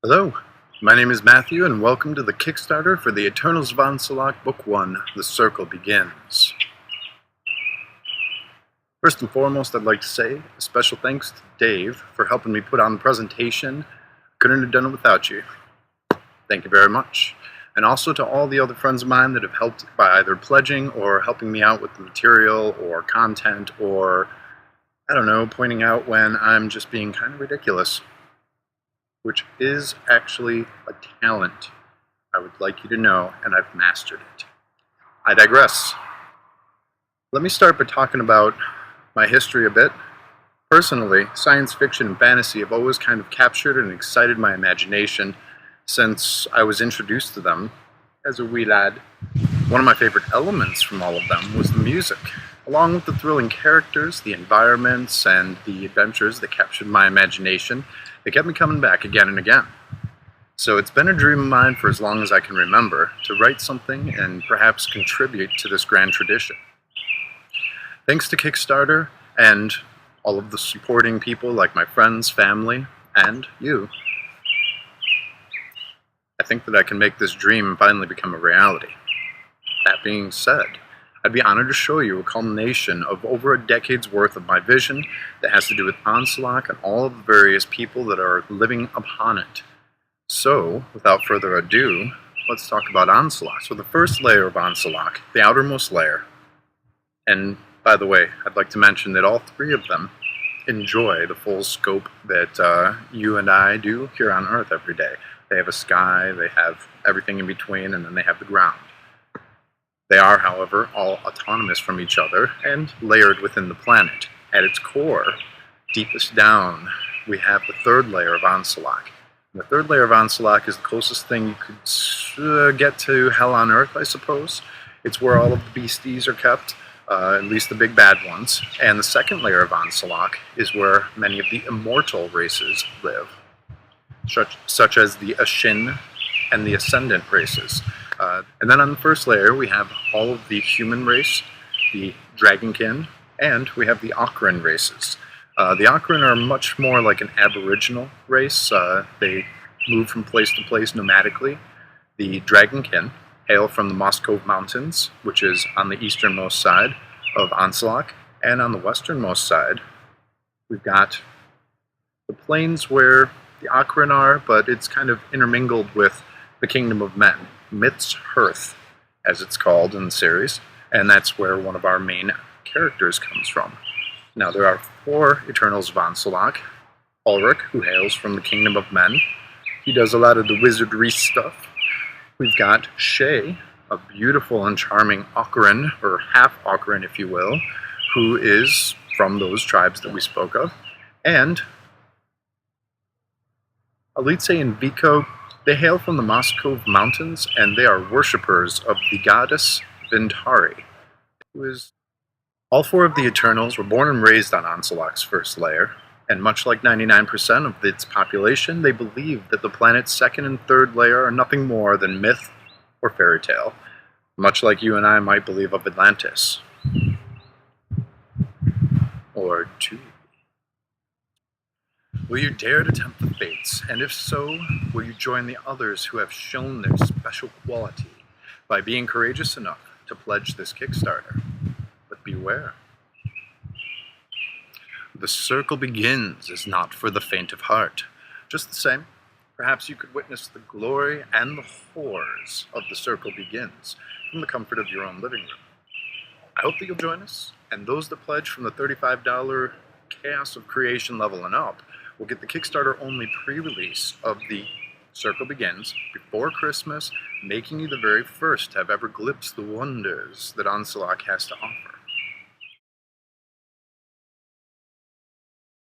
Hello, my name is Matthew, and welcome to the Kickstarter for the Eternals of Onslaught Book 1, The Circle Begins. First and foremost, I'd like to say a special thanks to Dave for helping me put on the presentation. Couldn't have done it without you. Thank you very much. And also to all the other friends of mine that have helped by either pledging or helping me out with the material or content or, I don't know, pointing out when I'm just being kind of ridiculous. Which is actually a talent I would like you to know, and I've mastered it. I digress. Let me start by talking about my history a bit. Personally, science fiction and fantasy have always kind of captured and excited my imagination since I was introduced to them as a wee lad. One of my favorite elements from all of them was the music, along with the thrilling characters, the environments, and the adventures that captured my imagination. It kept me coming back again and again. So it's been a dream of mine for as long as I can remember to write something and perhaps contribute to this grand tradition. Thanks to Kickstarter and all of the supporting people like my friends, family, and you, I think that I can make this dream finally become a reality. That being said, I'd be honored to show you a culmination of over a decade's worth of my vision that has to do with Onslaught and all of the various people that are living upon it. So, without further ado, let's talk about Onslaught. So the first layer of Onslaught, the outermost layer, and by the way, I'd like to mention that all three of them enjoy the full scope that you and I do here on Earth every day. They have a sky, they have everything in between, and then they have the ground. They are, however, all autonomous from each other and layered within the planet. At its core, deepest down, we have the third layer of Onslaught. And the third layer of Onslaught is the closest thing you could get to hell on Earth, I suppose. It's where all of the beasties are kept, at least the big bad ones. And the second layer of Onslaught is where many of the immortal races live, such as the Ashin and the Ascendant races. And then on the first layer, we have all of the human race, the Dragonkin, and we have the Okran races. The Okran are much more like an aboriginal race. They move from place to place nomadically. The Dragonkin hail from the Moscove Mountains, which is on the easternmost side of Onslaught, and on the westernmost side, we've got the plains where the Okran are, but it's kind of intermingled with the Kingdom of Men. Myth's Hearth, as it's called in the series, and that's where one of our main characters comes from. Now, there are 4 Eternals of Onslaught. Ulrich, who hails from the Kingdom of Men. He does a lot of the wizardry stuff. We've got Shay, a beautiful and charming Okran, or half-Okran, if you will, who is from those tribes that we spoke of. And Elitse and Vico, they hail from the Moscove Mountains, and they are worshippers of the goddess Vintari, who is... All 4 of the Eternals were born and raised on Onslaught's first layer, and much like 99% of its population, they believe that the planet's second and third layer are nothing more than myth or fairy tale, much like you and I might believe of Atlantis. Or two. Will you dare to tempt the fates, and if so, will you join the others who have shown their special quality by being courageous enough to pledge this Kickstarter? But beware. The Circle Begins is not for the faint of heart. Just the same, perhaps you could witness the glory and the horrors of The Circle Begins from the comfort of your own living room. I hope that you'll join us, and those that pledge from the $35 Chaos of Creation level and up will get the Kickstarter-only pre-release of The Circle Begins before Christmas, making you the very first to have ever glimpsed the wonders that Onslaught has to offer.